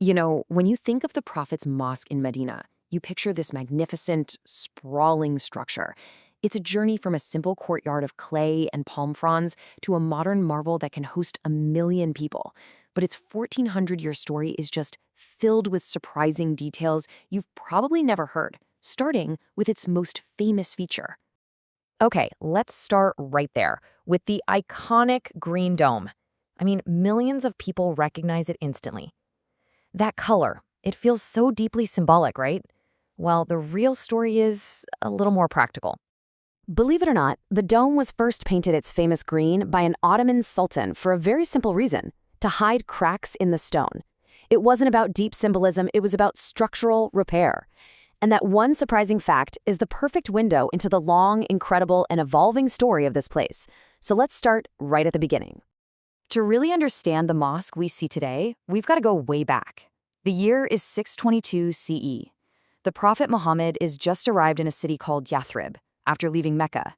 When you think of the Prophet's mosque in Medina, you picture this magnificent, sprawling structure. It's a journey from a simple courtyard of clay and palm fronds to a modern marvel that can host 1 million people. But its 1,400-year story is just filled with surprising details you've probably never heard, starting with its most famous feature. Okay, let's start right there with the iconic green dome. Millions of people recognize it instantly. That color, it feels so deeply symbolic, right? Well, the real story is a little more practical. Believe it or not, the dome was first painted its famous green by an Ottoman sultan for a very simple reason: to hide cracks in the stone. It wasn't about deep symbolism, it was about structural repair. And that one surprising fact is the perfect window into the long, incredible, and evolving story of this place. So let's start right at the beginning. To really understand the mosque we see today, we've got to go way back. The year is 622 CE. The Prophet Muhammad is just arrived in a city called Yathrib after leaving Mecca.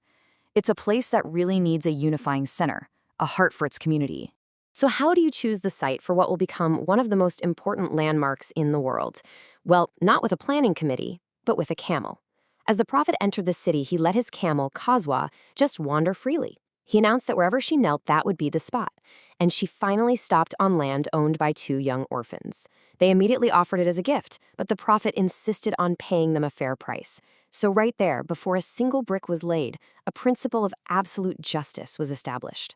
It's a place that really needs a unifying center, a heart for its community. So how do you choose the site for what will become one of the most important landmarks in the world? Well, not with a planning committee, but with a camel. As the Prophet entered the city, he let his camel, Qazwa, just wander freely. He announced that wherever she knelt, that would be the spot. And she finally stopped on land owned by 2 young orphans. They immediately offered it as a gift, but the Prophet insisted on paying them a fair price. So right there, before a single brick was laid, a principle of absolute justice was established.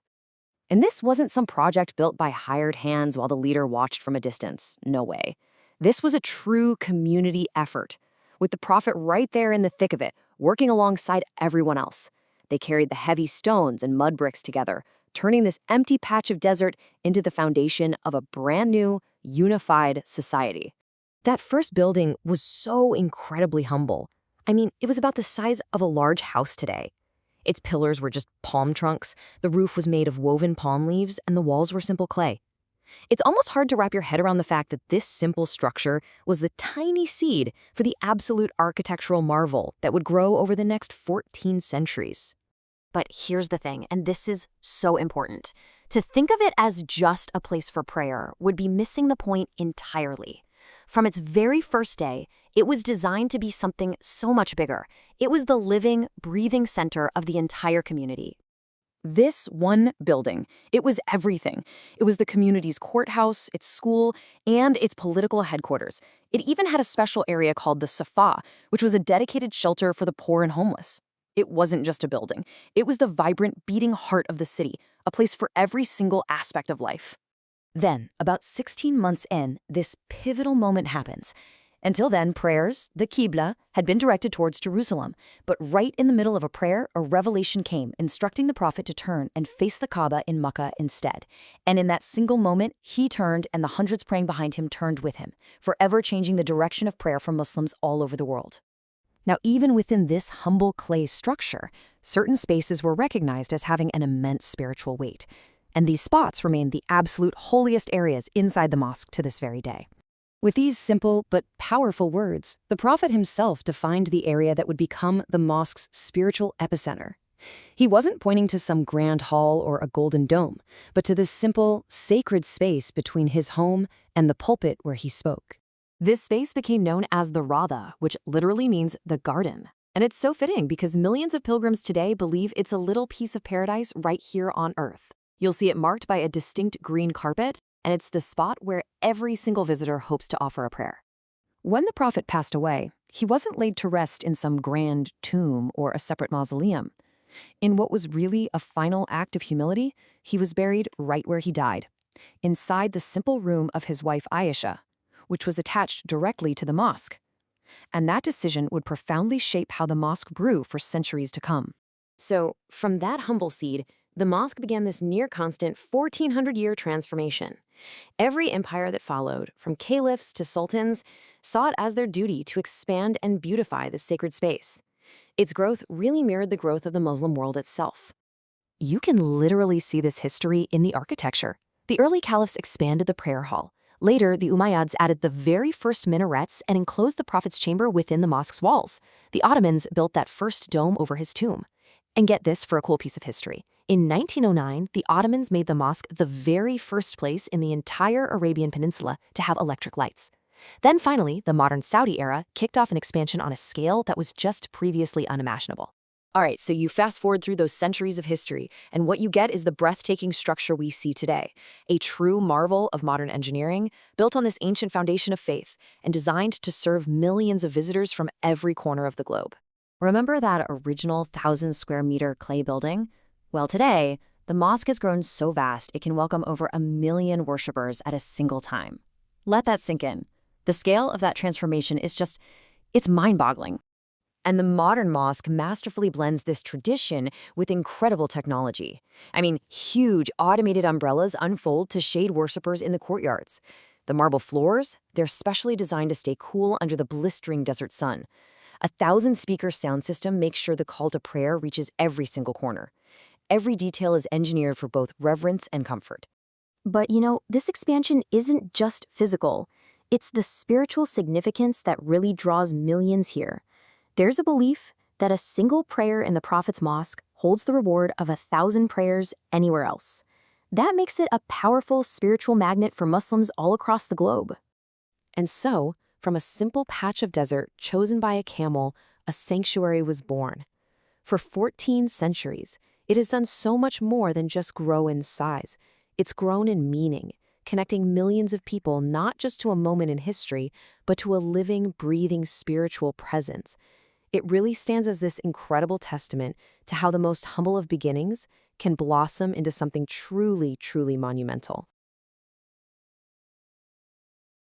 And this wasn't some project built by hired hands while the leader watched from a distance. No way. This was a true community effort, with the Prophet right there in the thick of it, working alongside everyone else. They carried the heavy stones and mud bricks together, turning this empty patch of desert into the foundation of a brand new, unified society. That first building was so incredibly humble. It was about the size of a large house today. Its pillars were just palm trunks, the roof was made of woven palm leaves, and the walls were simple clay. It's almost hard to wrap your head around the fact that this simple structure was the tiny seed for the absolute architectural marvel that would grow over the next 14 centuries. But here's the thing, and this is so important. To think of it as just a place for prayer would be missing the point entirely. From its very first day, it was designed to be something so much bigger. It was the living, breathing center of the entire community. This one building, it was everything. It was the community's courthouse, its school, and its political headquarters. It even had a special area called the Safa, which was a dedicated shelter for the poor and homeless. It wasn't just a building. It was the vibrant, beating heart of the city, a place for every single aspect of life. Then, about 16 months in, this pivotal moment happens. Until then, prayers, the Qibla, had been directed towards Jerusalem. But right in the middle of a prayer, a revelation came, instructing the Prophet to turn and face the Kaaba in Mecca instead. And in that single moment, he turned and the hundreds praying behind him turned with him, forever changing the direction of prayer for Muslims all over the world. Now, even within this humble clay structure, certain spaces were recognized as having an immense spiritual weight. And these spots remain the absolute holiest areas inside the mosque to this very day. With these simple but powerful words, the Prophet himself defined the area that would become the mosque's spiritual epicenter. He wasn't pointing to some grand hall or a golden dome, but to this simple, sacred space between his home and the pulpit where he spoke. This space became known as the Rawdah, which literally means the garden. And it's so fitting because millions of pilgrims today believe it's a little piece of paradise right here on earth. You'll see it marked by a distinct green carpet, and it's the spot where every single visitor hopes to offer a prayer. When the Prophet passed away, he wasn't laid to rest in some grand tomb or a separate mausoleum. In what was really a final act of humility, he was buried right where he died, inside the simple room of his wife Aisha, which was attached directly to the mosque. And that decision would profoundly shape how the mosque grew for centuries to come. So, from that humble seed, the mosque began this near-constant 1,400-year transformation. Every empire that followed, from caliphs to sultans, saw it as their duty to expand and beautify the sacred space. Its growth really mirrored the growth of the Muslim world itself. You can literally see this history in the architecture. The early caliphs expanded the prayer hall. Later, the Umayyads added the very first minarets and enclosed the Prophet's chamber within the mosque's walls. The Ottomans built that first dome over his tomb. And get this for a cool piece of history. In 1909, the Ottomans made the mosque the very first place in the entire Arabian Peninsula to have electric lights. Then finally, the modern Saudi era kicked off an expansion on a scale that was just previously unimaginable. All right, so you fast forward through those centuries of history, and what you get is the breathtaking structure we see today, a true marvel of modern engineering, built on this ancient foundation of faith, and designed to serve millions of visitors from every corner of the globe. Remember that original 1,000-square-meter clay building? Well, today, the mosque has grown so vast it can welcome over 1 million worshippers at a single time. Let that sink in. The scale of that transformation is it's mind-boggling. And the modern mosque masterfully blends this tradition with incredible technology. I mean, huge automated umbrellas unfold to shade worshippers in the courtyards. The marble floors, they're specially designed to stay cool under the blistering desert sun. A 1,000-speaker sound system makes sure the call to prayer reaches every single corner. Every detail is engineered for both reverence and comfort. But this expansion isn't just physical. It's the spiritual significance that really draws millions here. There's a belief that a single prayer in the Prophet's mosque holds the reward of 1,000 prayers anywhere else. That makes it a powerful spiritual magnet for Muslims all across the globe. And so, from a simple patch of desert chosen by a camel, a sanctuary was born. For 14 centuries, it has done so much more than just grow in size. It's grown in meaning, connecting millions of people not just to a moment in history, but to a living, breathing spiritual presence. It really stands as this incredible testament to how the most humble of beginnings can blossom into something truly, truly monumental.